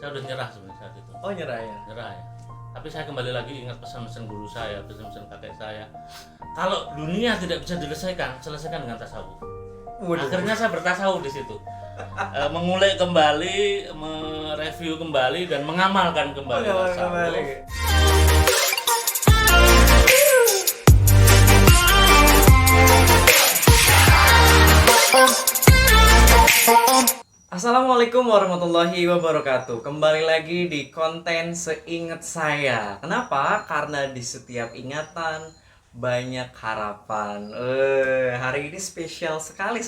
Saya udah nyerah sebenarnya saat itu. Oh, nyerah ya. Nyerah ya. Tapi saya kembali lagi ingat pesan-pesan guru saya, pesan-pesan kakek saya. Kalau dunia tidak bisa diselesaikan, selesaikan dengan tasawuf. Waduh. Akhirnya saya bertasawuf di situ. Mengulik kembali, mereview kembali dan mengamalkan kembali tasawuf. Assalamualaikum warahmatullahi wabarakatuh. Kembali lagi di konten Seingat Saya. Kenapa? Karena di setiap ingatan banyak harapan. Hari ini spesial sekali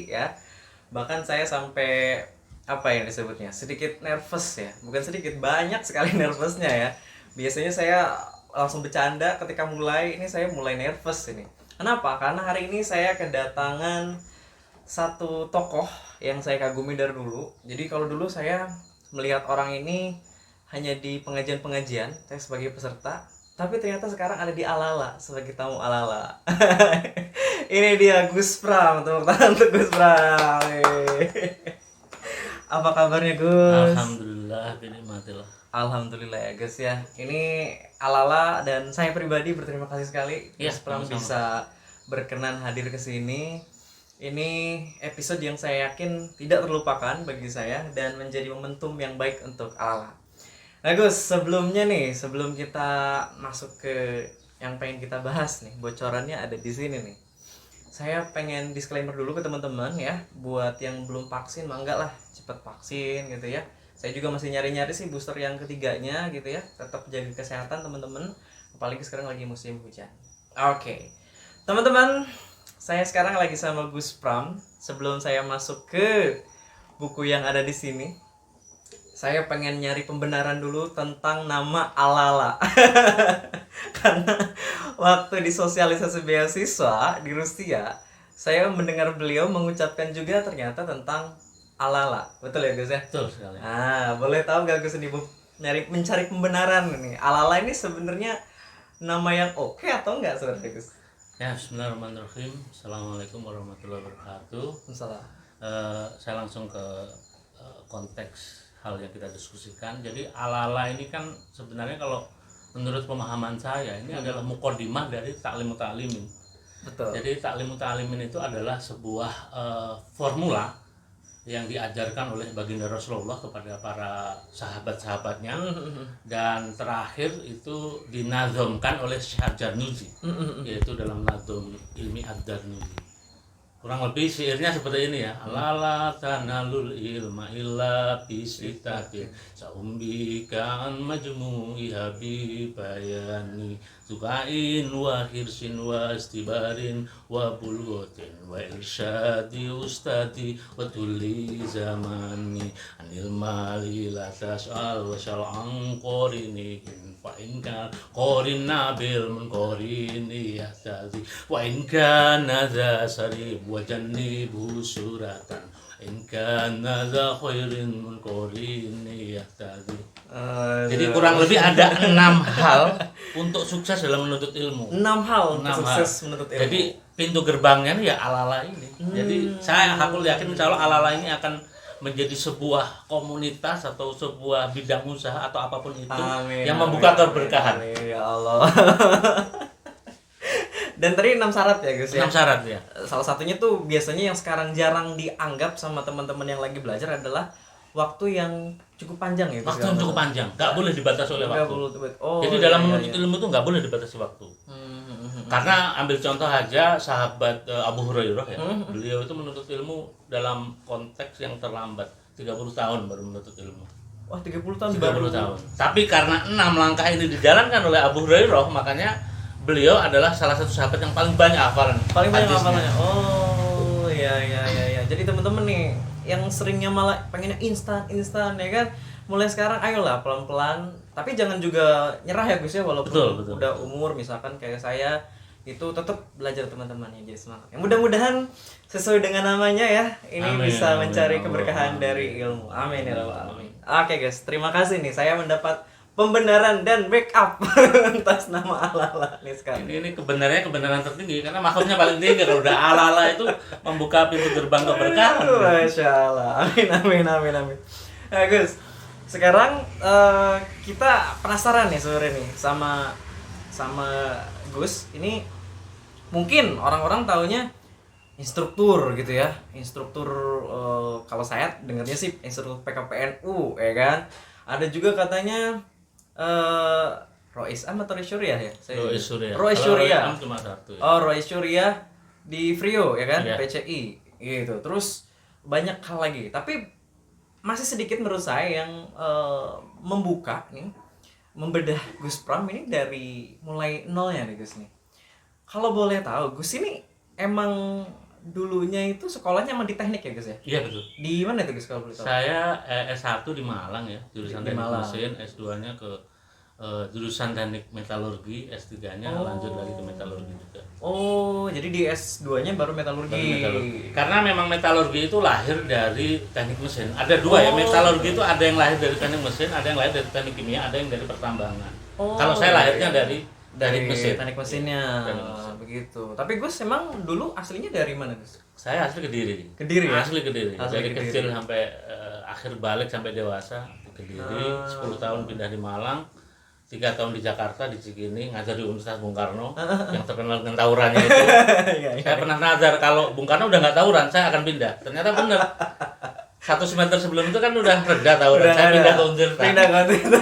ya. Bahkan saya sampai apa yang disebutnya? Sedikit nervous ya. Bukan sedikit, banyak sekali nervousnya ya. Biasanya saya langsung bercanda ketika mulai, ini saya mulai nervous ini. Kenapa? Karena hari ini saya kedatangan satu tokoh yang saya kagumi dari dulu. Jadi kalau dulu saya melihat orang ini hanya di pengajian-pengajian, saya sebagai peserta, tapi ternyata sekarang ada di Alala sebagai tamu Alala. Ini dia Gus Pram, tepuk tangan untuk Gus Pram. Apa kabarnya Gus? Alhamdulillah, binikmatillah. Alhamdulillah ya Gus ya. Ini Alala dan saya pribadi berterima kasih sekali Ya, Gus Pram sama-sama. bisa berkenan hadir ke sini. Ini episode yang saya yakin tidak terlupakan bagi saya dan menjadi momentum yang baik untuk Alala. Nah Gus, sebelum kita masuk ke yang pengen kita bahas nih, bocorannya ada di sini nih. Saya pengen disclaimer dulu ke teman-teman ya, buat yang belum vaksin, mangga lah cepet vaksin gitu ya. Saya juga masih nyari-nyari sih booster yang ketiganya gitu ya. Tetap jaga kesehatan teman-teman, apalagi sekarang lagi musim hujan. Oke. Teman-teman, saya sekarang lagi sama Gus Pram. Sebelum saya masuk ke buku yang ada di sini, saya pengen nyari pembenaran dulu tentang nama Alala. Karena waktu di sosialisasi beasiswa di Rusia, saya mendengar beliau mengucapkan juga ternyata tentang Alala. Betul ya Gus ya? Betul sekali. Boleh tahu gak Gus ini mencari pembenaran nih. Alala ini sebenarnya nama yang oke atau enggak sebenarnya Gus? Ya, bismillahirrahmanirrahim. Assalamualaikum warahmatullahi wabarakatuh. Masalah. Saya langsung ke konteks hal yang kita diskusikan. Jadi Alala ini kan sebenarnya kalau menurut pemahaman saya ini adalah muqaddimah dari taklim ta'limin. Betul. Jadi taklim ta'limin itu adalah sebuah formula yang diajarkan oleh baginda Rasulullah kepada para sahabat-sahabatnya, dan terakhir itu dinazomkan oleh Syekh Ad-Darnuzi, yaitu dalam Nazom Ilmi Ad-Darnuzi. Kurang lebih syairnya seperti ini ya. Alala tanalul ilma illa bisitatin saumbika an majmu'i habibayani zukain wa hirsin wa istibarin wa bulgotin wa irsyadi ustadi wa tulli zamani anil mali la tas'al wa syal'an qorinihin fa inka qorin nabil mun qorini yahtadi wa inka nadha sarib wa jannibu suratan in kana za khairin mun qorini yahtadi. Jadi kurang lebih ada 6 hal untuk sukses dalam menuntut ilmu. 6 hal untuk 6 sukses hal. menuntut ilmu. Jadi pintu gerbangnya nih ya Alala ini. Jadi aku yakin insya Allah Alala ini akan menjadi sebuah komunitas atau sebuah bidang usaha atau apapun itu yang membuka keberkahan. Amin, ya Allah. Dan tadi 6 syarat ya Gus ya. 6 syarat ya. Salah satunya tuh biasanya yang sekarang jarang dianggap sama teman-teman yang lagi belajar adalah waktu yang cukup panjang ya Gus. Waktu yang cukup panjang, nggak boleh dibatasi oleh Nggak waktu. boleh. Oh, Jadi iya, dalam iya, menuntut iya. ilmu itu nggak boleh dibatasi waktu. Karena ambil contoh aja sahabat Abu Hurairah ya, beliau itu menuntut ilmu dalam konteks yang terlambat, 30 tahun baru menuntut ilmu. Wah, 30 tahun 30 baru. tahun. Tapi karena 6 langkah ini dijalankan oleh Abu Hurairah, makanya beliau adalah salah satu sahabat yang paling banyak hafalan. Paling banyak hadisnya. hafalannya. Oh, iya. Jadi teman-teman nih yang seringnya malah pengennya instan ya kan, mulai sekarang ayolah pelan-pelan, tapi jangan juga nyerah ya Gus ya, walaupun Betul. udah umur misalkan kayak saya itu tetap belajar teman-teman ya, jadi semangat. Yang mudah-mudahan sesuai dengan namanya ya, ini Amin, bisa amin, mencari amin, keberkahan amin. dari ilmu. Amin ya rabbal alamin. Oke guys, terima kasih nih saya mendapat pembenaran dan backup atas nama Alala nih sekarang. Ini kebenaran tertinggi karena maksudnya paling tinggi. Kalau udah Alala itu membuka pintu gerbang keberkahan. Masya Allah. Amin. Nah, Gus, sekarang kita penasaran nih sebenarnya nih sama Gus. Ini mungkin orang-orang taunya instruktur gitu ya, instruktur kalau saya dengarnya sih instruktur PKPNU ya kan. Ada juga katanya Rois Am atau Rois Syuriah ya? Rois Syuriah. Rois Kalau Syuriah. Rois Am cuma satu ya. Oh, Rois Syuriah di Frio ya kan, Iya. PCI gitu. Terus banyak hal lagi, tapi masih sedikit menurut saya yang membuka nih, membedah Gus Pram ini dari mulai nolnya nih Gus nih. Kalau boleh tahu, Gus ini emang dulunya itu sekolahnya emang di teknik ya Gus ya? Iya betul. Di mana itu Gus kalau boleh tahu? Saya S1 di Malang ya, jurusan Di teknik Malang. mesin, S2-nya ke jurusan teknik metalurgi, S3-nya lanjut lagi ke metalurgi juga. Oh, jadi di S2-nya baru metalurgi. Baru metalurgi. Karena memang metalurgi itu lahir dari teknik mesin. Ada dua ya, metalurgi itu ada yang lahir dari teknik mesin, ada yang lahir dari teknik kimia, ada yang dari pertambangan. Oh, Kalau saya lahirnya iya. dari teknik mesin. Teknik mesinnya. Teknik mesin. Begitu. Tapi Gus emang dulu aslinya dari mana Gus? Saya asli Kediri. Kediri ya? Asli Kediri. Asli Dari Kediri. kecil sampai akhir balik sampai dewasa di Kediri. 10 tahun pindah di Malang. 3 tahun di Jakarta di Cikini ngajar di Universitas Bung Karno yang terkenal dengan tawurannya itu. Iya, iya. Saya pernah nazar kalau Bung Karno udah nggak tawuran, saya akan pindah. Ternyata bener. 1 semester sebelum itu kan udah reda tawuran. Saya pindah ke Untirta. Pindah ke Untirta.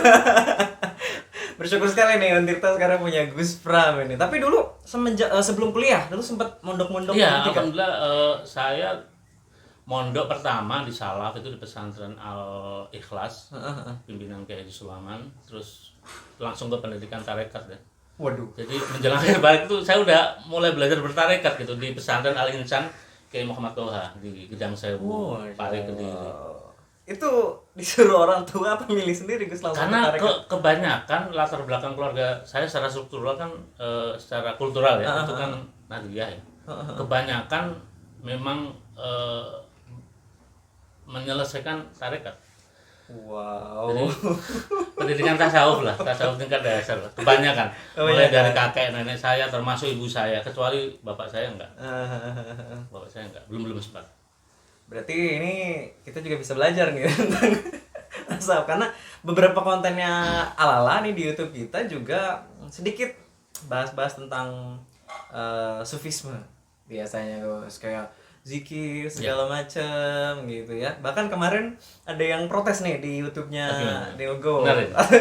Bersyukur sekali nih Untirta sekarang punya Gus Pram ini. Tapi dulu semenjak sebelum kuliah dulu sempat mondok-mondok Iya, gitu kan? alhamdulillah saya mondok pertama di Salaf itu di pesantren Al Ikhlas, pimpinan Kiai Sulaman, terus langsung ke pendidikan tarekat ya. Waduh. Jadi menjelang akhir balik itu saya udah mulai belajar bertarekat gitu di pesantren Al Insan Kiai Muhammad Toha di Gedang Sewu, Pare Kediri. Itu disuruh orang tua apa milih sendiri Gus langsung Karena ke tarekat? kebanyakan latar belakang keluarga saya secara struktural kan secara kultural ya, itu kan Nahdliyah ya. Kebanyakan memang menyelesaikan tarekat. Wow. Jadi pendidikan tasawuf lah, tasawuf tingkat dasar lah. Kebanyakan. Mulai dari kakek nenek saya termasuk ibu saya, kecuali bapak saya enggak. Bapak saya enggak, belum sempat. Berarti ini kita juga bisa belajar nih tentang tasawuf karena beberapa kontennya Alala nih di YouTube kita juga sedikit bahas-bahas tentang sufisme biasanya Gus, kayak zikir segala macam gitu ya. Bahkan kemarin ada yang protes nih di YouTube-nya Neogo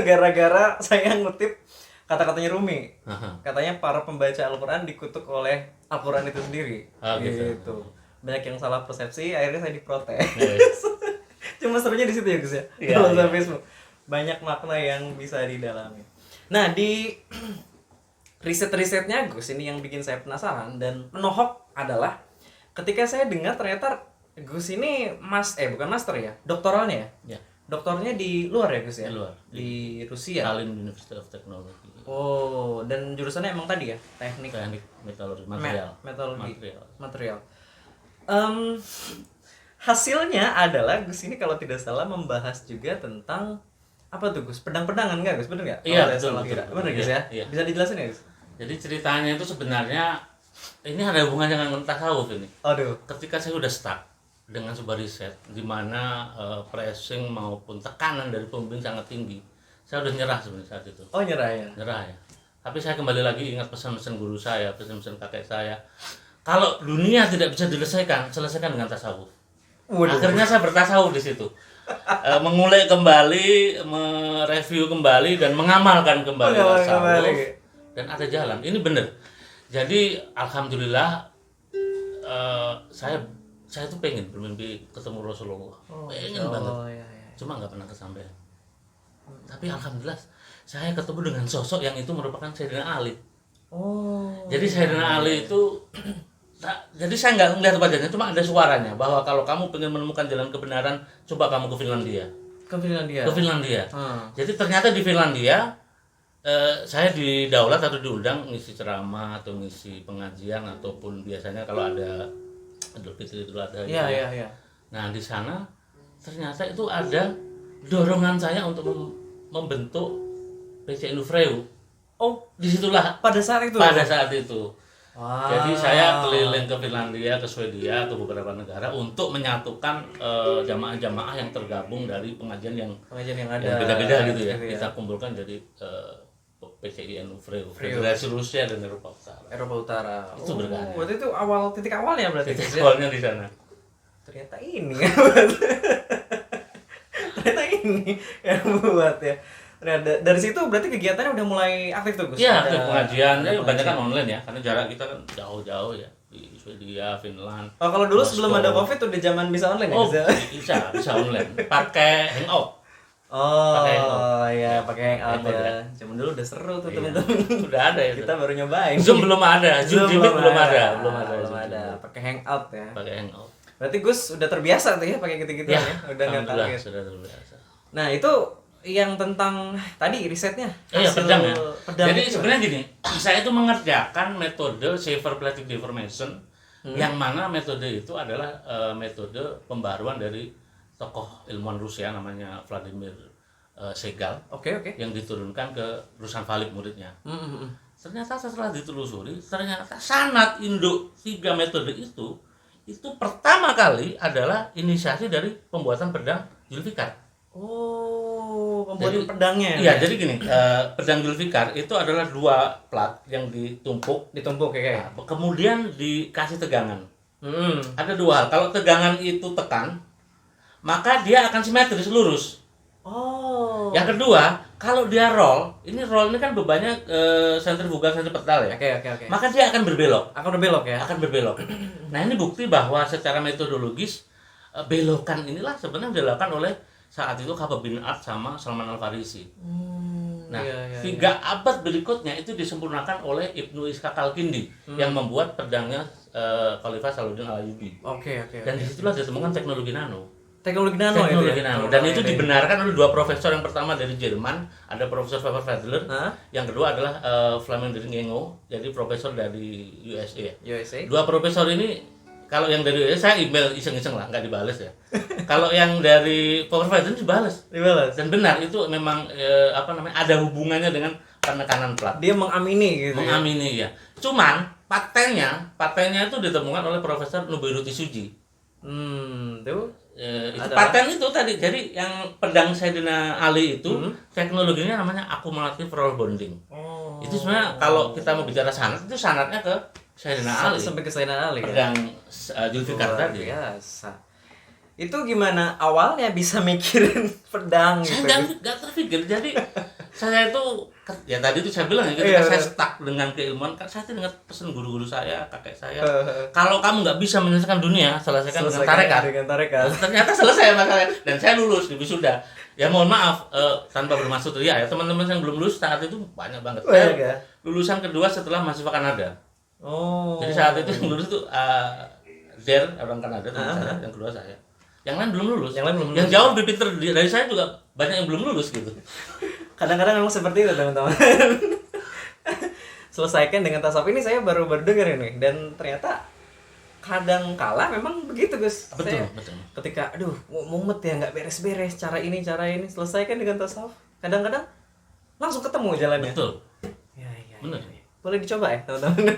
gara-gara saya ngutip kata-katanya Rumi. Katanya para pembaca Al-Quran dikutuk oleh Al-Quran itu sendiri. Gitu. Banyak yang salah persepsi, akhirnya saya diprotes. Cuma serunya di situ ya Gus ya. Kalau sufisme banyak makna yang bisa didalami. Nah, di riset-risetnya Gus ini yang bikin saya penasaran dan menohok adalah ketika saya dengar ternyata Gus ini bukan master ya, doktoralnya ya? Ya. Doktornya di luar ya Gus ya? Di luar. Di Rusia. Tallinn University of Technology. Oh, dan jurusannya emang tadi ya, teknik metalurgi material. Material. Hasilnya adalah Gus ini kalau tidak salah membahas juga tentang apa tuh Gus? Pedang-pedangan nggak Gus? Bener nggak? Iya, Kalau betul. Bener Gus ya? Iya. Bisa dijelasin ya Gus? Jadi ceritanya itu sebenarnya ini ada hubungannya dengan tasawuf ini. Aduh. Ketika saya udah stuck dengan sebuah riset di mana pressing maupun tekanan dari pembimbing sangat tinggi, saya udah nyerah sebenarnya saat itu. Oh nyerah ya? Nyerah ya. Tapi saya kembali lagi ingat pesan-pesan guru saya, pesan-pesan kakek saya. Kalau dunia tidak bisa selesaikan dengan tasawuf. Waduh. Akhirnya saya bertasawuf di situ. Mengulik kembali, mereview kembali dan mengamalkan kembali tasawuf. Dan ada jalan. Ini benar. Jadi alhamdulillah saya tuh pengen bermimpi ketemu Rasulullah. Pengen banget. Iya. Cuma nggak pernah kesampaian. Tapi alhamdulillah saya ketemu dengan sosok yang itu merupakan Sayyidina Ali. Oh. Jadi Sayyidina Ali itu jadi saya nggak melihat wajahnya, cuma ada suaranya bahwa kalau kamu ingin menemukan jalan kebenaran, coba kamu ke Finlandia. Ke Finlandia. Ke Finlandia. Jadi ternyata di Finlandia saya didaulat atau diundang ngisi ceramah atau ngisi pengajian ataupun biasanya kalau ada Idul Fitri Idul Adha. Iya. Nah di sana ternyata itu ada dorongan saya untuk membentuk PCNU Freu. Oh, Disitulah pada saat itu. pada saat itu. Jadi saya keliling ke Finlandia, ke Swedia, ke beberapa negara untuk menyatukan jamaah-jamaah yang tergabung dari pengajian yang Pengajian yang yang ada beda-beda gitu ya. gitu ya. Kita kumpulkan jadi PCIN Freo, Federasi Rusia dan Eropa Utara. Eropa Utara. Itu berkarya. Berarti itu titik awalnya berarti. Titik Gus, ya? awalnya di sana. Ternyata ini ya. Ternyata ini yang buat ya. Nah, dari situ berarti kegiatannya udah mulai aktif tuh Gus. Iya, Ada- pengajian ada banyak kan pengajian. online ya, karena jarak kita kan jauh-jauh ya di Swedia, Finland. Oh, kalau dulu Moskow. sebelum ada Covid udah zaman bisa online ya Oh, Gus, ya? bisa online. Pakai Hangout. Pakai Hangout. Oh, iya pakai Hangout Hangout ya. ya. Zaman dulu udah seru tuh Iya. teman-teman. Sudah ada ya. Kita baru nyobain. Zoom belum ada, Zoom Jimit belum ada, belum ada. Belum Zoom ada. Jimit. Pakai Hangout ya. Pakai Hangout. Berarti Gus udah terbiasa tuh ya pakai gitu-gitu Ya, ya. Udah nggak alhamdulillah kaget. sudah terbiasa. Nah, itu yang tentang tadi risetnya. Iya, hasil pedang ya. pedang Jadi itu sebenarnya gini, saya itu mengerjakan metode Safer Plastic Deformation, yang mana metode itu adalah metode pembaruan dari tokoh ilmuwan Rusia namanya Vladimir Segal, Oke, oke. yang diturunkan ke Ruslan Valib muridnya. Mm. Ternyata setelah ditelusuri, ternyata sanad induk 3 metode itu pertama kali adalah inisiasi dari pembuatan pedang Zulfikar. Oh, pembuatan Jadi- pedangnya. Iya, jadi gini, pedang Zulfikar itu adalah 2 plat yang ditumpuk, Ditumpuk ya kayak. nah, kemudian dikasih tegangan. Hmm. Ada 2 hal, kalau tegangan itu tekan, maka dia akan simetris lurus. Oh. Yang kedua, kalau dia roll ini kan bebannya sentrifugal sentripetal ya. Oke, oke, oke. Maka dia akan berbelok, Akan berbelok ya. Nah, ini bukti bahwa secara metodologis belokan inilah sebenarnya dilakukan oleh saat itu Khabbab bin Art sama Salman Al-Farisi. Nah, Iya, iya, 3 abad berikutnya itu disempurnakan oleh Ibnu Ishaq Al-Kindi yang membuat pedangnya Khalifah Salahuddin Al-Ayyubi. Oke, oke. Dan disitulah ditemukan teknologi nano. Teknologi nano Teknologi itu ya. nano. Dan itu dibenarkan oleh 2 profesor. Yang pertama dari Jerman, ada Profesor Faber Fadler. Hah? Yang kedua adalah Flameng Gengo, jadi profesor dari USA. USA. 2 profesor ini, kalau yang dari USA saya email iseng-iseng lah, nggak dibales ya. Kalau yang dari Faber Fadler dibales. Dibalas. Dan benar itu memang ada hubungannya dengan penekanan plat. Dia mengamini gitu. Ya? Mengamini ya. Cuman patennya itu ditemukan oleh Profesor Nubiruti Suji. Tuh. Itu Ada paten itu tadi. Jadi yang pedang Sayyidina Ali itu teknologinya namanya akumulatif roll bonding. Oh. Itu sebenarnya kalau kita mau bicara sanad, itu sanadnya ke Sayyidina Ali. Sampai ke Sayyidina Ali ya. Pedang Zulfikar Luar tadi. biasa. Itu gimana awalnya bisa mikirin pedang gitu? Saya nggak terpikir. Jadi saya itu ya tadi itu saya bilang ya, Iya, ketika saya benar. stuck dengan keilmuan, kan saya dengar pesan guru-guru saya, kakek saya, kalau kamu nggak bisa menyelesaikan dunia, selesaikan dengan tarekat. Dengan tarekat. Ternyata selesai masalahnya dan saya lulus di wisuda. Ya mohon maaf tanpa bermaksud ria ya, teman-teman yang belum lulus saat itu banyak banget. Banyak ya? Lulusan kedua setelah mahasiswa Kanada. Oh. Jadi saat itu yang lulus itu orang Kanada teman saya, yang kedua saya. Yang lain belum lulus. Yang lain belum Yang lulus. jauh lebih pintar dari saya juga banyak yang belum lulus gitu. Kadang-kadang memang seperti itu teman-teman. Selesaikan dengan tasawuf ini saya baru dengar ini dan ternyata kadang kala memang begitu Gus. Betul, Saya betul. ketika aduh mumet ya nggak beres-beres cara ini selesaikan dengan tasawuf. Kadang-kadang langsung ketemu jalannya. Betul. Ya, ya, Bener. ya. Boleh dicoba ya teman-teman.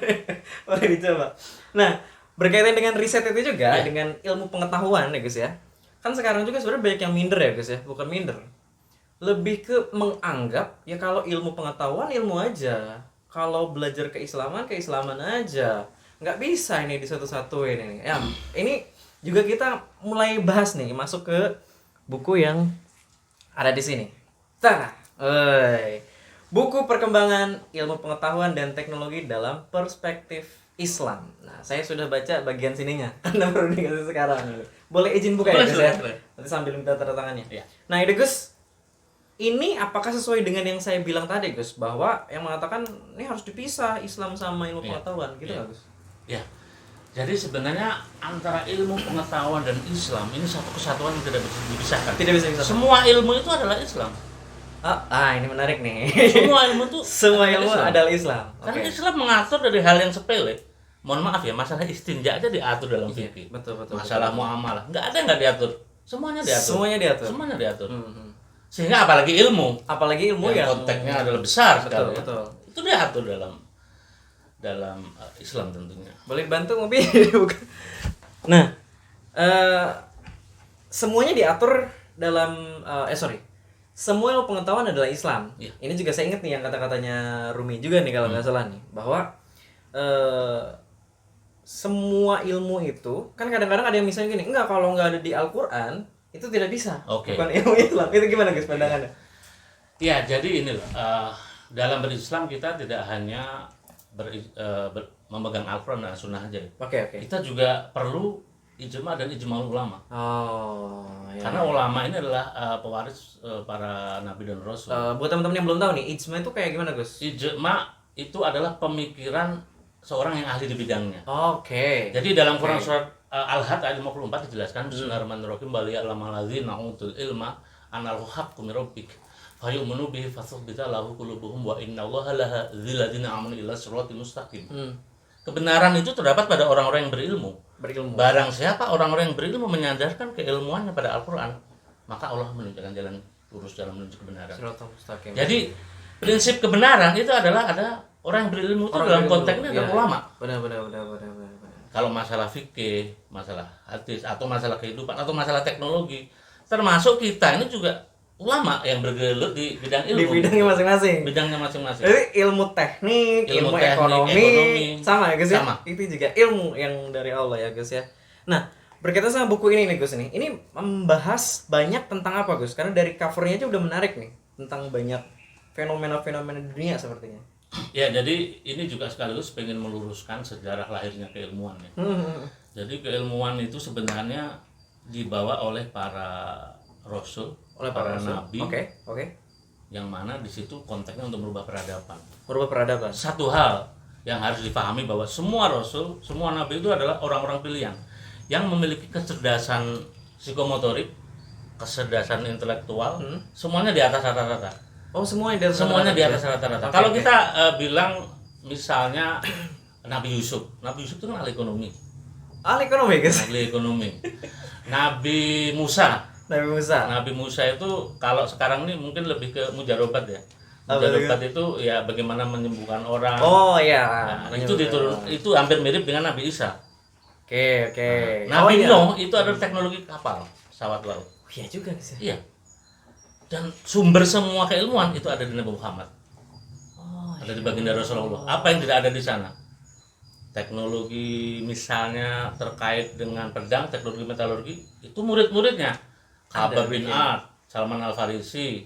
Boleh dicoba. Nah berkaitan dengan riset itu juga Ya. dengan ilmu pengetahuan ya Gus ya. Kan sekarang juga sebenarnya banyak yang minder ya Gus ya, bukan minder. Lebih ke menganggap ya kalau ilmu pengetahuan ilmu aja. Kalau belajar keislaman aja. Nggak bisa ini disatu-satuin ini. Ya, ini juga kita mulai bahas nih masuk ke buku yang ada di sini. Buku Perkembangan Ilmu Pengetahuan dan Teknologi dalam Perspektif Islam. Nah, saya sudah baca bagian sininya karena baru dikasih sekarang. Boleh izin buka ya, Boleh, Gus ya? boleh. Nanti sambil minta tanda tangannya. Iya. Nah, ini Gus, ini apakah sesuai dengan yang saya bilang tadi, Gus, bahwa yang mengatakan ini harus dipisah Islam sama ilmu Iya. pengetahuan, gitu Iya. nggak, Gus? Ya. Jadi sebenarnya antara ilmu pengetahuan dan Islam ini satu kesatuan yang tidak bisa dipisahkan. Tidak bisa dipisahkan. Semua ilmu itu adalah Islam. Ini menarik nih. Semua ilmu itu Semua ilmu Islam. adalah Islam. Karena Oke. Islam mengatur dari hal yang sepele. Mohon maaf ya, masalah istinja aja diatur dalam Iya, fikih. betul. Masalah muamalah, nggak ada yang nggak diatur. Semuanya diatur. Semuanya diatur. Semuanya diatur. Hmm. Sehingga apalagi ilmu Apalagi ilmu yang yang konteksnya adalah besar betul, sekali. ya. betul. Itu diatur dalam. dalam Islam tentunya. Boleh bantu ngopi? Nah, semuanya diatur dalam semua ilmu pengetahuan adalah Islam. Iya. Ini juga saya ingat nih yang kata-katanya Rumi juga nih kalau nggak salah nih, bahwa semua ilmu itu kan kadang-kadang ada yang misalnya gini, enggak, kalau nggak ada di Al-Quran itu tidak bisa. Oke. Bukan ilmu Islam. Itu gimana guys pandangannya? Ya, jadi ini loh, dalam berislam kita tidak hanya memegang Al-Quran dan Sunnah aja. Oke. Kita juga perlu ijma dan ijma ulama. Oh, ya. Karena ulama ini adalah pewaris para nabi dan rasul. Buat teman-teman yang belum tahu nih, ijma itu kayak gimana Gus? Ijma itu adalah pemikiran seorang yang ahli di bidangnya. Oke. Jadi dalam Quran surat Al-Had ayat 54 dijelaskan Bismillahirrahmanirrahim bali ya'lamal ladzina utul ilma anal haqqu min rabbik fayu'minu bihi fathubbita lahu qulubuhum wa innallaha lahadzil ladzina amanu ila siratal mustaqim. Kebenaran itu terdapat pada orang-orang yang berilmu. Barang siapa orang-orang yang berilmu menyandarkan keilmuannya pada Al-Quran, maka Allah menunjukkan jalan lurus dalam menuju kebenaran. Siratal mustaqim. Jadi prinsip kebenaran itu adalah ada orang yang berilmu itu dalam konteks ini adalah ulama. Benar. Kalau masalah fikih, masalah hadis atau masalah kehidupan atau masalah teknologi, termasuk kita ini juga ulama yang bergelut di bidang ilmu. Di bidangnya masing-masing. Bidangnya masing-masing. Jadi ilmu teknik, ilmu ekonomi, sama ya Gus ya? Sama. Itu juga ilmu yang dari Allah ya Gus ya. Nah, berkaitan sama buku ini nih Gus nih. Ini membahas banyak tentang apa Gus? Karena dari covernya aja udah menarik nih, tentang banyak fenomena-fenomena dunia sepertinya. Ya, jadi ini juga sekaligus pengen meluruskan sejarah lahirnya keilmuan ya. Jadi keilmuan itu sebenarnya dibawa oleh para rasul, Oleh para rasul. nabi, Oke. yang mana di situ konteksnya untuk merubah peradaban. Merubah peradaban. Satu hal yang harus dipahami bahwa semua rasul, semua nabi itu adalah orang-orang pilihan yang memiliki kecerdasan psikomotorik, kecerdasan intelektual, semuanya di atas rata-rata. Oh, semuanya di atas Semuanya di atas rata-rata. rata-rata. Oke, Kalau oke. kita bilang misalnya Nabi Yusuf itu kan ahli ekonomi. Ahli ekonomi Gus. Ahli ekonomi. Nabi Musa. Nabi Musa. Nabi Musa itu kalau sekarang ini mungkin lebih ke mujarobat ya. Apa Mujarobat itu ya bagaimana menyembuhkan orang. Oh iya. Nah, itu hampir mirip dengan Nabi Isa. Oke. Nabi iya. Nuh itu adalah teknologi kapal, pesawat laut. Oh, iya juga Gus ya. Iya. Dan sumber semua keilmuan itu ada di Nabi Muhammad. Ada di baginda Rasulullah. Apa yang tidak ada di sana? Teknologi misalnya terkait dengan pedang, teknologi metalurgi, itu murid-muridnya. Khabar bin Ad, Salman Al-Farisi.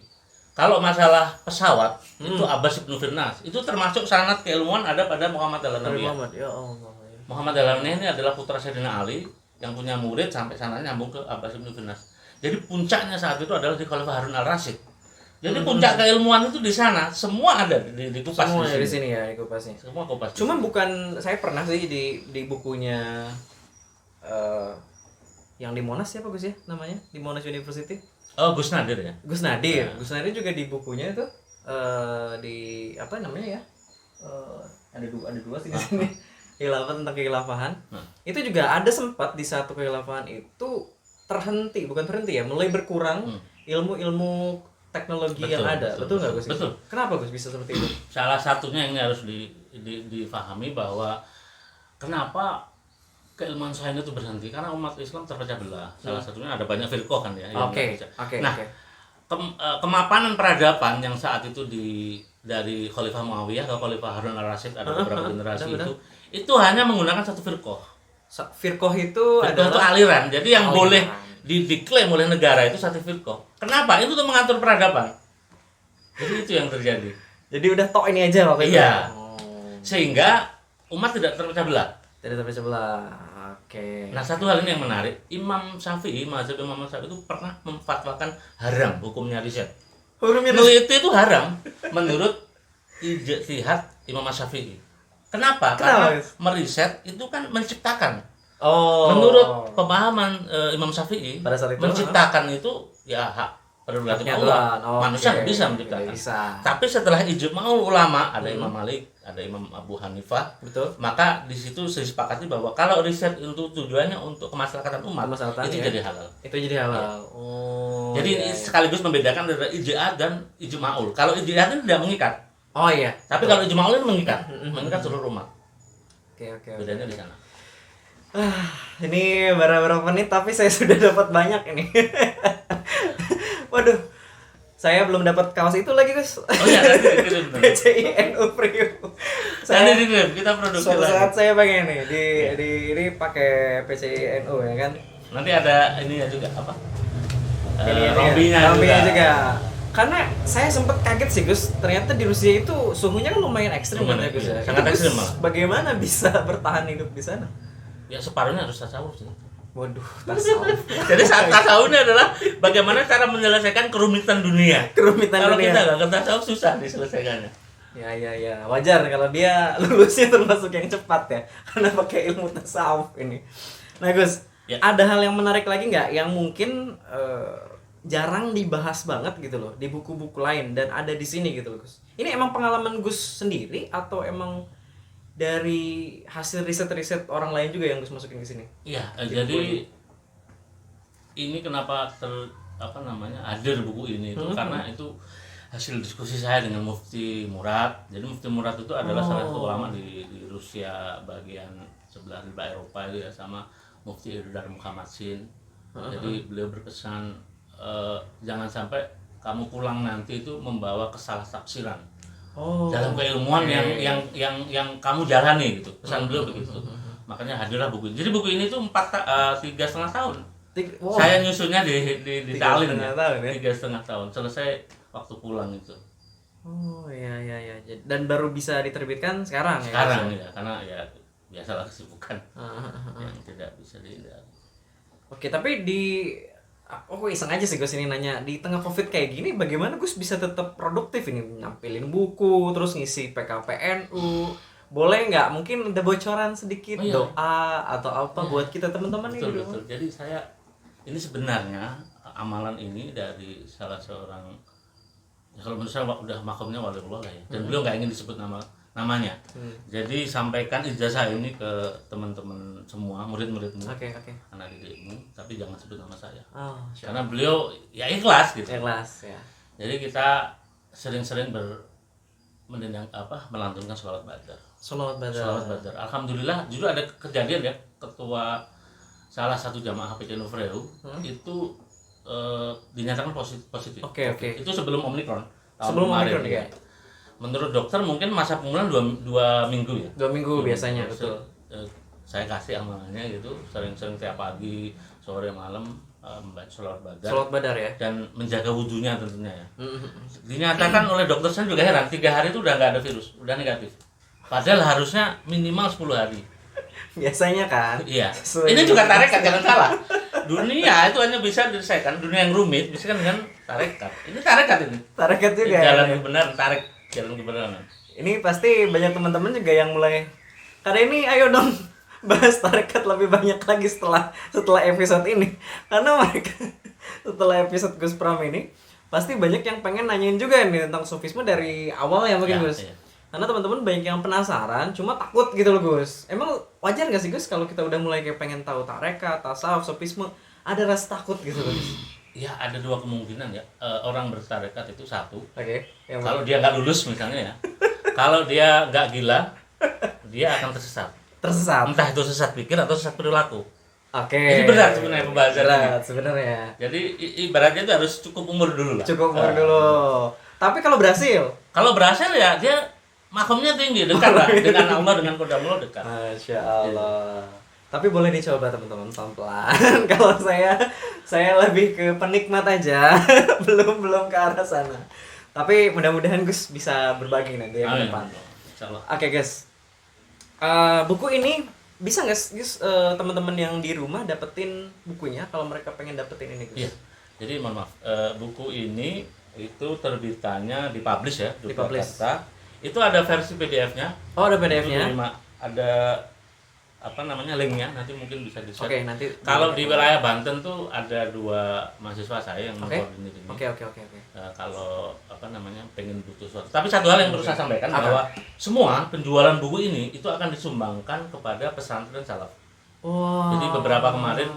Kalau masalah pesawat, itu Abbas bin Firnas. Itu termasuk sanad keilmuan ada pada Muhammad Nabi Al-Nabi. Muhammad ya Allah. Ya. Muhammad Al-Nabi ini adalah putra Sayyidina Ali yang punya murid sampai sana nyambung ke Abbas bin Firnas. Jadi puncaknya saat itu adalah di Khalifah Harun Al-Rasyid. Jadi puncak keilmuan itu di sana, semua ada di kupas Semua di di sini. sini ya, di kupasnya. Semua kupas. Cuman bukan, saya pernah sih di bukunya yang di Monas siapa Gus ya namanya? Di Monash University. Oh, Gus Nadir ya. Gus Nadir. Gus Nadir juga di bukunya itu di apa namanya ya? Ada dua sih di sini. Khilafah, tentang kekhilafahan. Itu juga ada sempat di satu kekhilafahan itu bukan terhenti ya, mulai berkurang ilmu-ilmu teknologi yang ada. Betul nggak Gus? Betul. Kenapa Gus bisa seperti itu? Salah satunya ini harus difahami bahwa kenapa keilmuan sains itu berhenti, karena umat Islam terpecah belah. Salah satunya ada banyak firqah kan ya. yang Oke. terpecah. Nah, kemapanan peradaban yang saat itu dari Khalifah Muawiyah ke Khalifah Harun Al-Rasyid ada beberapa generasi itu hanya menggunakan satu firqah. Firqah itu Firqah itu aliran. Jadi yang boleh diklaim oleh negara itu satu firqah. Kenapa? Itu untuk mengatur peradaban. Jadi itu yang terjadi. Jadi udah tok ini aja waktu itu. Iya. Sehingga umat tidak terpecah belah. Tidak terpecah belah. Oke. Nah, satu hal ini yang menarik, Imam Syafi'i, mazhab Imam Syafi'i itu pernah memfatwakan haram hukumnya riset. Meneliti itu haram menurut ijtihad Imam Syafi'i. Kenapa? Karena meriset itu kan menciptakan. Menurut pemahaman Imam Syafi'i, pada saat itu menciptakan itu ya hak prerogatif Allah. Manusia nggak bisa menciptakan. Tapi setelah ijma ulama, ada Imam Malik, ada Imam Abu Hanifah, betul. Maka di situ disepakati bahwa kalau riset itu tujuannya untuk kemaslahatan umat, itu ya? jadi halal. Itu jadi halal. Ya. Jadi ini sekaligus membedakan antara ijtihad dan ijma'ul. Kalau ijtihad itu tidak mengikat. Oh iya. Tapi kalau ijma'ul itu mengikat seluruh umat. Oke. Bedanya di sana. Ini baru berapa menit tapi saya sudah dapat banyak ini. Waduh, saya belum dapat kaos itu lagi Gus. Oh iya, nanti dikirim. PCINU Premium. Nanti dikirim, kita produksi Suatu lagi. saat saya pengen nih di ini pakai PCINU ya kan. Nanti ada ini ya juga apa? Ini Rompinya juga. Karena saya sempat kaget sih Gus, ternyata di Rusia itu suhunya kan lumayan ekstrim kan ya Gus ya. Sangat Itu, Gus, ekstrim malah. bagaimana bisa bertahan hidup di sana? Ya separuhnya harus tasawuf sih. Waduh, tasawuf. Jadi saat tasawufnya adalah bagaimana cara menyelesaikan kerumitan dunia. Kerumitan Kalau dunia. kita nggak ke tasawuf susah diselesaikannya. Ya. Wajar kalau dia lulusnya termasuk yang cepat ya. Karena pakai ilmu tasawuf ini. Nah, Gus, Ya. ada hal yang menarik lagi nggak yang mungkin jarang dibahas banget gitu loh di buku-buku lain dan ada di sini gitu loh, Gus. Ini emang pengalaman Gus sendiri atau emang dari hasil riset-riset orang lain juga yang Gus masukin ke sini? Iya, jadi ini kenapa hadir buku ini itu karena itu hasil diskusi saya dengan Mufti Murad. Jadi Mufti Murad itu adalah salah satu ulama di Rusia bagian sebelah riba Eropa itu ya, sama Mufti Irdar Muhammadsin. Jadi beliau berpesan jangan sampai kamu pulang nanti itu membawa kesalah tafsiran dalam keilmuan yang kamu jalani gitu. Pesan beliau begitu. Makanya hadirlah buku ini. Jadi buku ini tuh 3,5 tahun. Wow. Saya nyusunnya di Tallinn 3,5 tahun ya? 3,5 tahun. Selesai waktu pulang itu. Oh iya. Dan baru bisa diterbitkan sekarang ya? Sekarang Gus? ya, karena ya biasalah kesibukan yang tidak bisa dihindari. Oke, tapi iseng aja sih Gus ini nanya, di tengah Covid kayak gini bagaimana Gus bisa tetap produktif ini, nampilin buku, terus ngisi PKPNU. Boleh nggak mungkin ada bocoran sedikit doa atau apa buat kita teman-teman nih Betul, di rumah? betul. Jadi ini sebenarnya amalan ini dari salah seorang, ya kalau menurut saya udah makamnya waliullah lah ya. Dan beliau nggak ingin disebut namanya. Jadi sampaikan ijazah ini ke teman-teman semua, murid-muridmu, Oke. anak didikmu, tapi jangan sebut nama saya. Oh, Karena beliau ya ikhlas gitu. ikhlas ya. Jadi kita sering-sering melantunkan sholawat badar. Sholawat Sholawat badar. Alhamdulillah, justru ada kejadian ya, ketua salah satu jamaah HPC Nuvreu itu dinyatakan positif. Oke. Itu sebelum Omikron. Sebelum kemarin, Omikron ya? Menurut dokter mungkin masa pemulihan 2 minggu ya. 2 minggu biasanya, Terus, betul. saya kasih amalannya gitu, sering-sering tiap pagi, sore, malam membaca sholawat badar Sholawat badar ya. dan menjaga wudhunya tentunya ya. Dinyatakan oleh dokter, saya juga heran, 3 hari itu udah nggak ada virus, udah negatif. Padahal harusnya minimal 10 hari. Biasanya kan. Iya. Sesuai Ini dengan- juga tarekat, jangan salah. Dunia itu hanya bisa diselesaikan, dunia yang rumit bisa dengan tarekat. Ini tarekat ini. Tarekat juga. Jalan ya. kebenaran, jalan kebenaran. Ini pasti banyak teman-teman juga yang mulai karena ini ayo dong bahas tarekat lebih banyak lagi setelah episode ini. Karena mereka setelah episode Gus Pram ini pasti banyak yang pengen nanyain juga nih tentang sufisme dari awal ya mungkin Ya, Gus. iya. Karena teman-teman banyak yang penasaran, cuma takut gitu loh Gus. Emang wajar gak sih Gus kalau kita udah mulai kayak pengen tahu tarekat, tasawuf, sufisme, ada rasa takut gitu loh Gus? Ya ada 2 kemungkinan ya. Orang bertarekat itu satu, Oke. Yang kalau dia nggak lulus misalnya ya, kalau dia nggak gila, dia akan tersesat. tersesat. Entah itu sesat pikir atau sesat perilaku. Oke. Ini berat sebenarnya pembahasan ini. Berat sebenarnya. Jadi ibaratnya itu harus cukup umur dulu lah. Cukup umur dulu. Tapi kalau berhasil, Kalau berhasil ya dia makomnya tinggi, dekat lah dengan Allah, dengan kodamullah dekat. Masya Allah. Tapi boleh dicoba teman-teman pelan-pelan. Kalau saya lebih ke penikmat aja, belum ke arah sana. Tapi mudah-mudahan Gus bisa berbagi nanti yang Amin. depan. Insyaallah. Oke Gus. Buku ini bisa nggak Gus teman-teman yang di rumah dapetin bukunya kalau mereka pengen dapetin ini Gus? Iya. Jadi mohon maaf, buku ini itu terbitannya dipublish ya, di Dipublish. Jakarta. Itu ada versi PDF-nya. Oh ada Itu PDF-nya. ada linknya, nanti mungkin bisa di-share. Oke nanti. Kalau di wilayah Banten tuh ada 2 mahasiswa saya yang Oke. mengkoordinir ini. Oke. Kalau pengen butuh sesuatu. Tapi satu hal yang perlu saya sampaikan Apa? bahwa semua penjualan buku ini itu akan disumbangkan kepada pesantren salaf. Wow. Jadi beberapa kemarin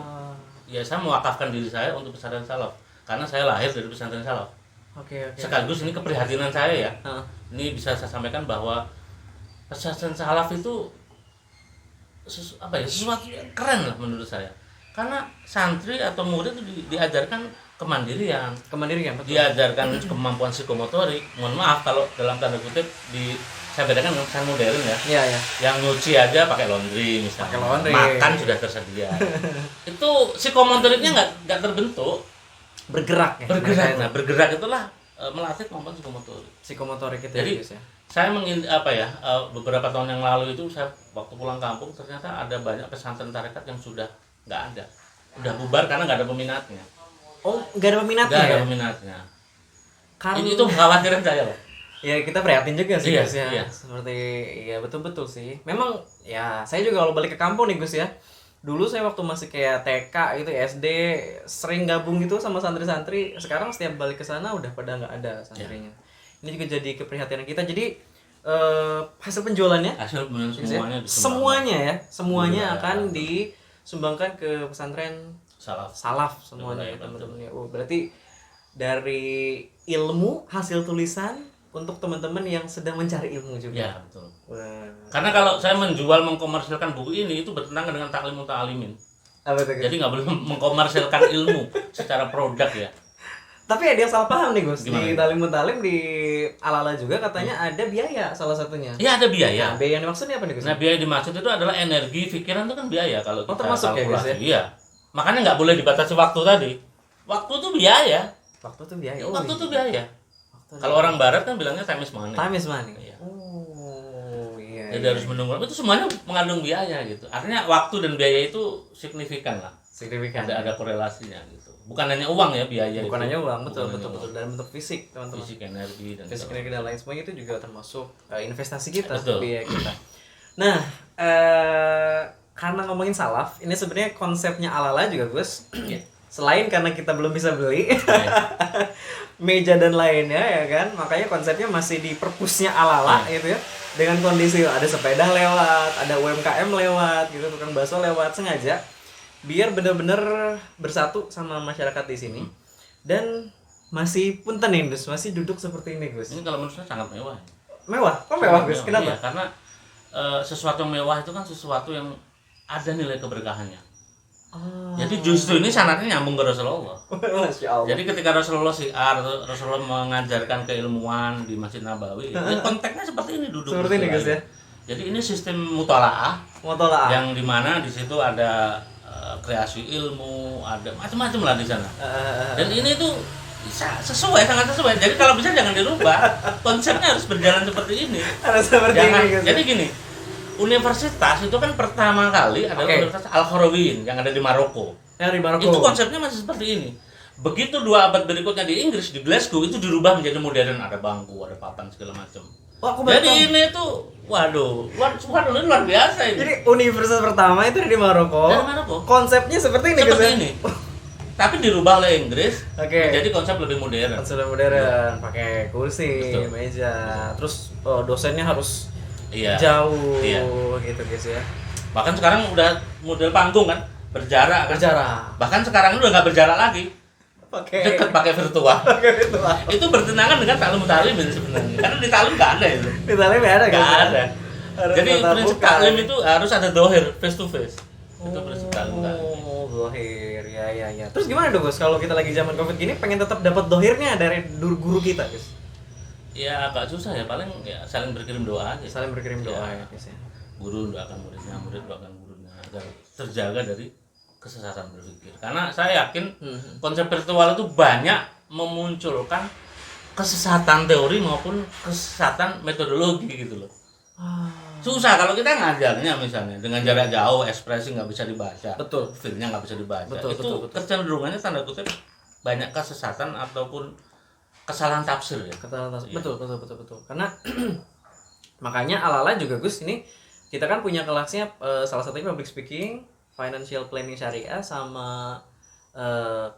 ya saya mewakafkan diri saya untuk pesantren salaf karena saya lahir dari pesantren salaf. Oke. Sekaligus ini keprihatinan saya ya. Heeh. Ini bisa saya sampaikan bahwa pesantren salaf itu sesuatu yang keren lah menurut saya. Karena santri atau murid itu diajarkan kemandirian, betul. diajarkan kemampuan psikomotorik. Mohon maaf kalau dalam tanda kutip saya bedakan dengan pesan modern ya. Iya, iya. Yang nyuci aja pakai laundry misalnya. Pakai laundry. Makan sudah tersedia. Itu psikomotoriknya nggak terbentuk. Bergerak ya. Bergerak. Nah, bergerak itulah melatih kemampuan psikomotorik. Psikomotorik itu Jadi, ya, Gus ya. Saya beberapa tahun yang lalu itu saya waktu pulang kampung ternyata ada banyak pesantren tarekat yang sudah nggak ada, udah bubar karena nggak ada peminatnya. Oh, nggak ada peminatnya Nggak ada ya? peminatnya. Karena Itu khawatiran saya loh. ya kita prihatin juga sih Iya, Gus ya. iya. Seperti ya betul-betul sih. Memang ya saya juga kalau balik ke kampung nih Gus ya. Dulu saya waktu masih kayak TK gitu SD sering gabung gitu sama santri-santri. Sekarang setiap balik ke sana udah pada nggak ada santrinya. Ini juga jadi keprihatinan kita. Jadi hasil penjualannya Hasil semuanya disumbangkan. semuanya Iya. akan disumbangkan ke pesantren salaf semuanya ya, Betul. teman-teman ya. Oh, berarti dari ilmu hasil tulisan untuk teman-teman yang sedang mencari ilmu juga. Ya betul. Wah. Karena kalau saya mengkomersilkan buku ini itu bertentangan dengan taklim muta'alimin. Apa tuh, Gus? Jadi nggak boleh mengkomersilkan ilmu secara produk ya. Tapi ada yang salah paham nih Gus. Gimana? Di Talim Mutalim di Alala juga katanya ada biaya salah satunya. Ya ada biaya. Nah, biaya yang dimaksudnya apa nih Gus? Nah, biaya dimaksud itu adalah energi, pikiran itu kan biaya kalau kita termasuk ya, kalkulasi. Gus, ya? Iya. Makanya nggak boleh dibatasi waktu tadi. Waktu itu biaya. Waktu tuh biaya. Waktu iya. itu biaya. Waktu Kalau orang barat kan bilangnya time is money. time is money. Iya. Oh, iya. Jadi harus menunggu. Itu semuanya mengandung biaya gitu. Artinya waktu dan biaya itu signifikan lah. Signifikan. Ada korelasinya gitu. Bukan hanya uang ya biaya. Bukan itu. hanya uang, betul Bukan betul hanya betul uang. dalam bentuk fisik, teman-teman. Fisik, energi dan Fisik, segala energi dan lain sebagainya itu juga termasuk investasi kita, Betul. biaya kita. Nah, karena ngomongin salaf, ini sebenarnya konsepnya Alala juga Gus. Iya. Selain karena kita belum bisa beli Iya. meja dan lainnya ya kan, makanya konsepnya masih di perpusnya Alala gitu ya. Dengan kondisi ada sepeda lewat, ada UMKM lewat gitu, tukang bakso lewat, sengaja biar benar-benar bersatu sama masyarakat di sini. Dan masih punten nih Gus, masih duduk seperti ini Gus. Ini kalau menurut saya sangat mewah. Mewah? Kok mewah Gus? Mewah, Kenapa? iya, karena sesuatu yang mewah itu kan sesuatu yang ada nilai keberkahannya. Oh. Jadi justru ini sanatnya nyambung ke Rasulullah. Masya Allah. Jadi ketika Rasulullah Rasulullah mengajarkan keilmuan di Masjid Nabawi, ya konteksnya seperti ini duduk. Seperti ini Gus ya. Jadi ini sistem mutolaah Motolaah. yang dimana di situ ada kreasi ilmu, ada macam-macam lah di sana. Dan ini tuh sangat sesuai. Jadi kalau bisa jangan dirubah. Konsepnya harus berjalan seperti ini. Harus seperti Jangan, ini Gus. jadi gini, universitas itu kan pertama kali adalah Universitas Al-Qarawiyyin yang ada di Maroko. Yang di Maroko. Itu konsepnya masih seperti ini. Begitu 2 abad berikutnya di Inggris, di Glasgow itu dirubah menjadi modern, ada bangku, ada papan segala macam. Wah, aku baru Jadi tahu. ini tuh, waduh, ini luar biasa ini. Jadi universitas pertama itu di Maroko. Dari Maroko. Konsepnya seperti ini Gus. Seperti ya? ini. Tapi dirubah oleh Inggris. Oke. Jadi konsep lebih modern. Konsep modern, pakai kursi, Betul. meja. Terus dosennya harus Iya. jauh Iya. gitu guys ya. Bahkan sekarang udah model panggung kan, berjarak kan. Berjarak. Bahkan sekarang udah nggak berjarak lagi. Pakai Dekat pakai virtual. virtual. Itu bertentangan dengan taklim muta'alimin sebenarnya. Karena di taklim nggak ada itu. Misalnya nggak ada Nggak guys. ada. Harus Jadi tatap prinsip muka. taklim itu harus ada dohir, face to face. Itu prinsip taklim muta'alimin. Oh, dohir. Ya. Terus gimana dong Gus kalau kita lagi zaman Covid gini pengen tetap dapat dohirnya dari guru kita, Gus? Ya agak susah ya, paling ya saling berkirim doa aja. Saling berkirim doa Ya. ya, guys ya. Guru doakan muridnya, murid doakan gurunya agar terjaga dari kesesatan berpikir. Karena saya yakin konsep virtual itu banyak memunculkan kesesatan teori maupun kesesatan metodologi gitu loh. Susah kalau kita ngajarnya misalnya dengan jarak jauh, ekspresi nggak bisa dibaca, Betul. feelnya nggak bisa dibaca. Betul, Itu betul. kecenderungannya tanda kutip banyak kesesatan ataupun kesalahan tafsir ya. Iya. Betul. Karena makanya ala-ala juga Gus ini kita kan punya kelasnya salah satunya public speaking, financial planning syariah sama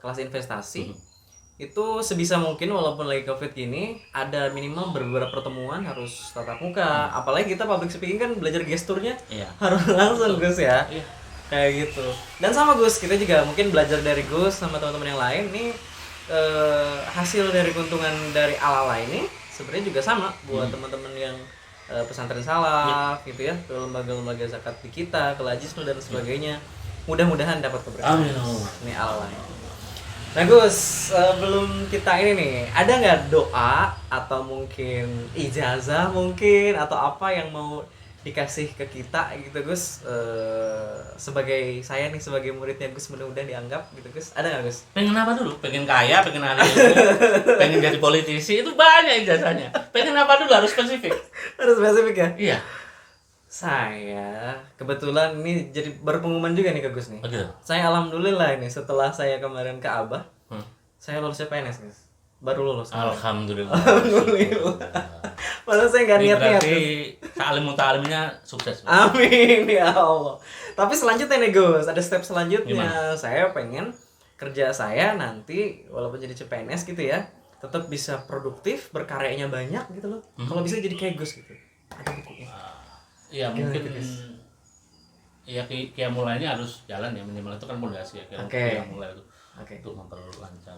kelas investasi. Itu sebisa mungkin walaupun lagi Covid gini ada minimal beberapa pertemuan harus tatap muka. Apalagi kita public speaking kan belajar gesturnya Iya. harus langsung Gus ya. Iya. Kayak gitu. Dan sama Gus, kita juga mungkin belajar dari Gus sama teman-teman yang lain nih hasil dari keuntungan dari ala-ala ini sebenarnya juga sama buat teman-teman yang pesantren salaf gitu ya, ke lembaga-lembaga zakat di kita, ke Lajisnu dan sebagainya. Mudah-mudahan dapat keberkahan. Amin. Ini Allah. Nah Gus, sebelum kita ini nih, ada nggak doa atau mungkin ijazah mungkin atau apa yang mau dikasih ke kita gitu Gus, sebagai saya nih sebagai muridnya Gus, mudah-mudahan dianggap gitu Gus, ada nggak Gus? Pengen apa dulu? Pengen kaya, pengen ahli ilmu, pengen jadi politisi, itu banyak ijazahnya. Pengen apa dulu, harus spesifik. Harus spesifik ya? Iya. Saya kebetulan ini jadi berpengumuman juga nih ke Gus nih. Oh gitu. Saya alhamdulillah ini setelah saya kemarin ke Abah, saya lulus CPNS Gus. Baru lulus. Alhamdulillah. Alhamdulillah. Padahal saya nggak Ini niat-niat. berarti ta'alim-ta'alimnya sukses. Amin ya Allah. Tapi selanjutnya nih Gus, ada step selanjutnya. Gimana? Saya pengen kerja saya nanti walaupun jadi CPNS gitu ya, tetap bisa produktif, berkaryanya banyak gitu loh. Kalau bisa jadi kayak Gus gitu. Ada bukunya. Iya mungkin gitu, Gus? ya mulainya harus jalan ya, minimal itu kan pondasi ya. Oke. Mulai itu Oke. untuk memperlancar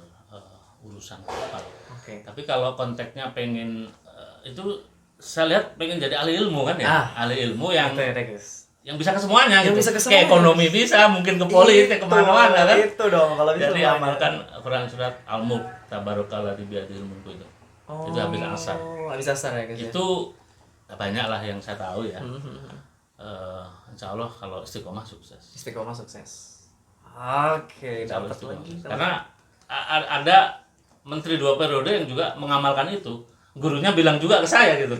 urusan kapal. Oke. Tapi kalau konteksnya pengen itu saya lihat pengen jadi ahli ilmu kan ya, ahli ilmu yang Itu ya Gus. yang bisa ke semuanya Yang gitu. bisa ke Ke semuanya. ekonomi bisa, mungkin ke politik, kemana-mana kan. Itu dong kalau bisa. Jadi semuanya. amalkan Quran surat Al-Mulk, tabarakalladzi biyadihil mulku itu. Oh, Itu habis asar. Habis asar ya Gus. Itu banyak lah yang saya tahu ya. Insya Allah kalau istiqomah sukses. Istiqomah sukses. Oke, Insya Allah dapat istiqomah lagi. sukses. Karena ada menteri 2 periode yang juga mengamalkan itu. Gurunya bilang juga ke saya gitu,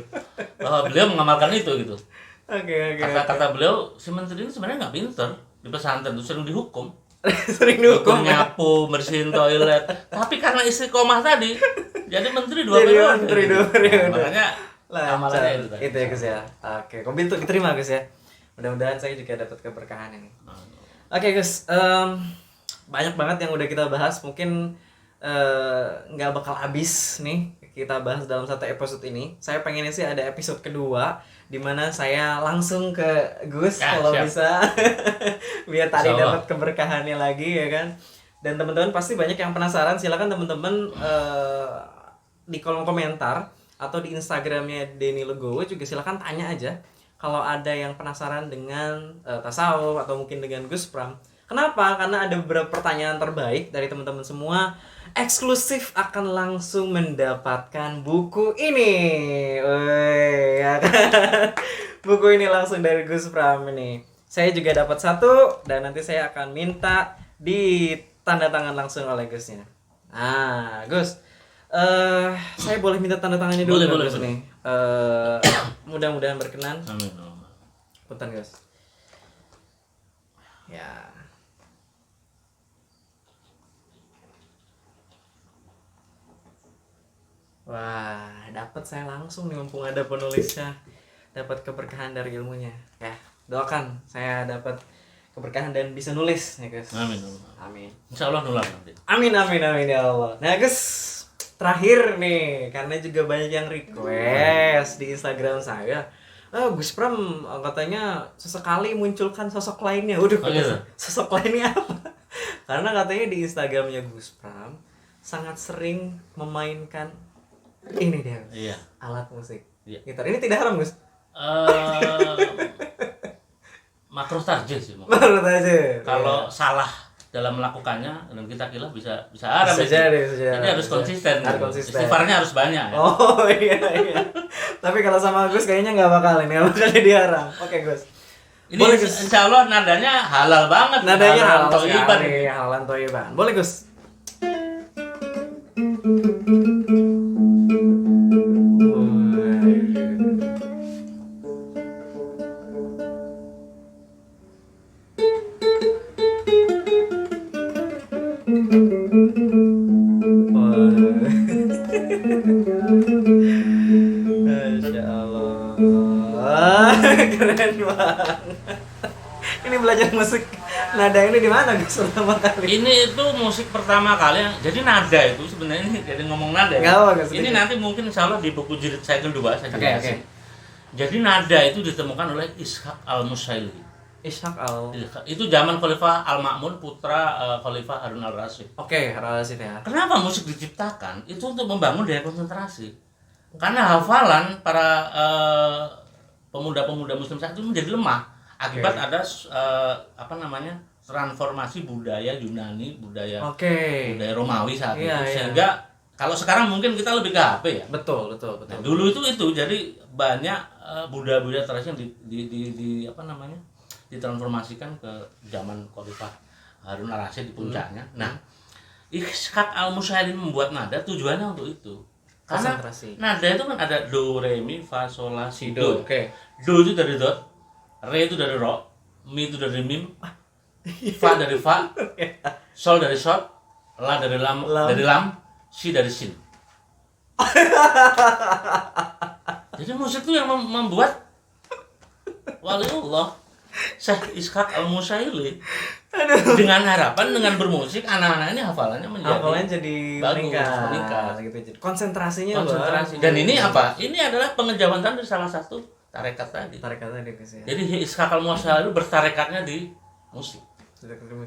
bahwa beliau mengamalkan itu gitu. Oke. Kata beliau, si menteri ini sebenarnya nggak pinter di pesantren, tuh sering dihukum. Sering dihukum ya. Nyapu, bersihin toilet. Tapi karena istiqomah tadi, jadi menteri 2 Jadi periode. menteri 2 periode. Makanya amalannya Lancar. itu tadi. Itu ya Gus ya. Oke, kombil tuh diterima Gus ya. Mudah-mudahan saya juga dapat keberkahan ini. Oke Gus, banyak banget yang udah kita bahas. Mungkin nggak bakal habis nih kita bahas dalam satu episode ini. Saya pengennya sih ada episode kedua di mana saya langsung ke Gus Ya, kalau siap. bisa biar tadi Insya Allah. dapat keberkahannya lagi ya kan. Dan teman-teman pasti banyak yang penasaran, silakan teman-teman di kolom komentar atau di Instagramnya Denny Legowo juga silakan tanya aja kalau ada yang penasaran dengan tasawuf atau mungkin dengan Gus Pram. Kenapa? Karena ada beberapa pertanyaan terbaik dari teman-teman semua, eksklusif akan langsung mendapatkan buku ini. Woi, ya kan? Buku ini langsung dari Gus Pram ini. Saya juga dapat satu dan nanti saya akan minta ditanda tangan langsung oleh Gusnya. Ah, Gus, saya boleh minta tanda tangannya dulu Boleh, Gus boleh. nih. Mudah-mudahan berkenan. Amin. Punten Gus. Ya. Wah, dapat saya langsung nih mumpung ada penulisnya. Dapat keberkahan dari ilmunya. Ya, doakan saya dapat keberkahan dan bisa nulis ya, Gus. Amin. Amin. Insya Allah nular nanti. Amin ya Allah. Nah Gus, terakhir nih, karena juga banyak yang request di Instagram saya. Gus Pram katanya sesekali munculkan sosok lainnya. Waduh, Oh, gitu? sosok lainnya apa? Karena katanya di Instagramnya Gus Pram sangat sering memainkan ini dia, Gus, Iya. alat musik. Iya. Gitar ini tidak haram Gus? Makruh tarjih sih. Menurut aja. Kalau salah dalam melakukannya dan kita kira bisa haram Bisa itu. jadi. Jadi harus konsisten. Harus gitu. konsisten. Istighfarnya harus banyak. Ya. Oh iya. Tapi kalau sama Gus kayaknya nggak bakal jadi haram. Oke Gus. Ini Boleh, Gus. insya Allah nadanya halal banget. Nadanya halal thayyiban. sekali, halalan toiban. Boleh Gus. Masya Allah. Keren banget. Ini belajar musik nada ini di mana Gus pertama kali? Ini itu musik pertama kali yang jadi nada itu sebenarnya ini jadi ngomong nada. Nggak apa, Gus, Ini sedikit. nanti mungkin insya Allah di buku jilid saya kedua saya Oke, jelasin. Jadi nada itu ditemukan oleh Ishaq al-Musaili. Ishaq al. Itu zaman Khalifah Al-Ma'mun putra Khalifah Harun al-Rasyid. Oke, Rasid ya. Kenapa musik diciptakan? Itu untuk membangun daya konsentrasi. Karena hafalan para pemuda-pemuda muslim saat itu menjadi lemah akibat ada transformasi budaya Yunani, budaya Romawi saat itu, sehingga kalau sekarang mungkin kita lebih ke HP ya. Betul. Nah, dulu itu jadi banyak budaya-budaya tradisional ditransformasikan ke zaman Khalifah Harun al-Rasyid di puncaknya. Nah, Ishaq al-Musaili membuat nada tujuannya untuk itu. Karena nada itu kan ada do, re, mi, fa, sol, la, si, do. Do itu dari dot, re itu dari ro, mi itu dari mim, fa dari fa, sol dari sol, la dari lam, si dari sin. Jadi musik itu yang membuat waliullah Syekh Ishaq al-Musaili dengan harapan dengan bermusik anak-anak ini hafalannya jadi bagus, meningkat gitu. Konsentrasi. Dan ini apa? Ini adalah pengejawantan dari salah satu tarekat tadi. Jadi Ishaq al-Musaili bertarekatnya di musik.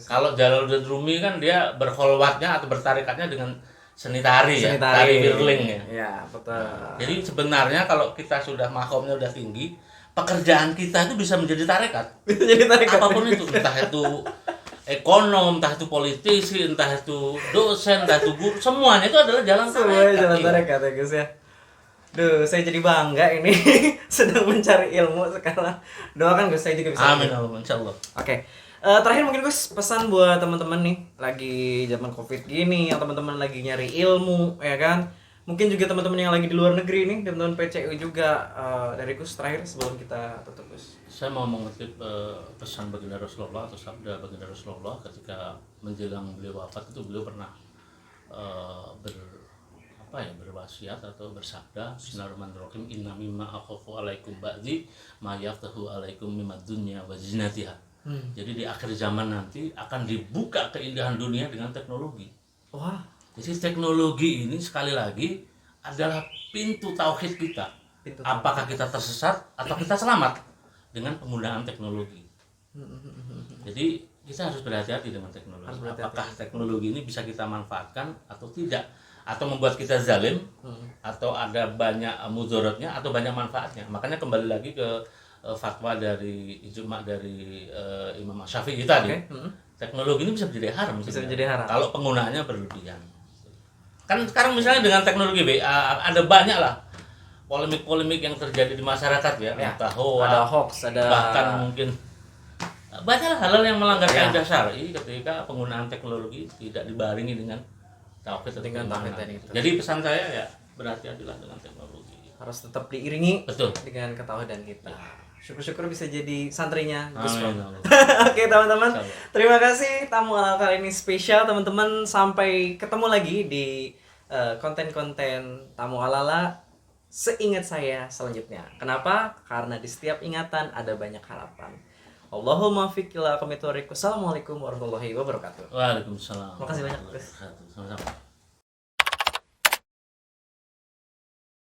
Kalau Jalaluddin Rumi kan dia berkholwatnya atau bertarekatnya dengan seni tari. Tari birling ya. Ya, betul. Jadi sebenarnya kalau kita sudah makomnya udah tinggi, pekerjaan kita itu bisa menjadi tarekat. Apapun itu, entah itu ekonom, entah itu politisi, entah itu dosen, entah itu guru, semuanya itu adalah jalan tarekat. Jalan tarekat ya guys ya. Duh, saya jadi bangga ini sedang mencari ilmu sekarang. Doakan Gus, saya juga bisa. Amin, insyaallah. Oke. Terakhir mungkin Gus, pesan buat teman-teman nih lagi zaman Covid gini, yang teman-teman lagi nyari ilmu, ya kan? Mungkin juga teman-teman yang lagi di luar negeri nih, teman-teman PCU juga, dari Gus terakhir sebelum kita tutup Gus. Saya mau mengutip pesan baginda Rasulullah atau sabda baginda Rasulullah ketika menjelang beliau wafat itu beliau pernah berwasiat atau bersabda, Bismillahirrahmanirrahim, inna mimma akhafu alaikum ba'di ma yaftahu alaikum mimad dunya wa zinatiha. Jadi di akhir zaman nanti akan dibuka keindahan dunia dengan teknologi. Wah. Jadi teknologi ini sekali lagi adalah pintu tauhid kita. Apakah kita tersesat atau kita selamat dengan penggunaan teknologi. Jadi kita harus berhati-hati dengan teknologi. Apakah teknologi ini bisa kita manfaatkan atau tidak, atau membuat kita zalim, atau ada banyak mudaratnya atau banyak manfaatnya. Makanya kembali lagi ke fatwa dari ijma dari Imam Syafi'i tadi. Teknologi ini bisa menjadi haram. Kalau penggunaannya berlebihan. Kan sekarang misalnya dengan teknologi ada banyak lah polemik-polemik yang terjadi di masyarakat ya. Entah ada hoax, ada bahkan mungkin banyak hal-hal yang melanggar kaidah syar'i ketika penggunaan teknologi tidak dibarengi dengan tauhid tadi. Jadi pesan saya ya berhati-hatilah dengan teknologi. Harus tetap diiringi dengan ketahuan kita. Syukur-syukur bisa jadi santrinya Gus Pram. Oke teman-teman, terima kasih tamu halal kali ini spesial teman-teman. Sampai ketemu lagi di konten-konten tamu halala seingat saya selanjutnya. Kenapa? Karena di setiap ingatan ada banyak harapan. Allahumma fiq ila aqwamit thoriq. Wassalamualaikum warahmatullahi wabarakatuh. Waalaikumsalam. Makasih banyak Gus. Sama-sama.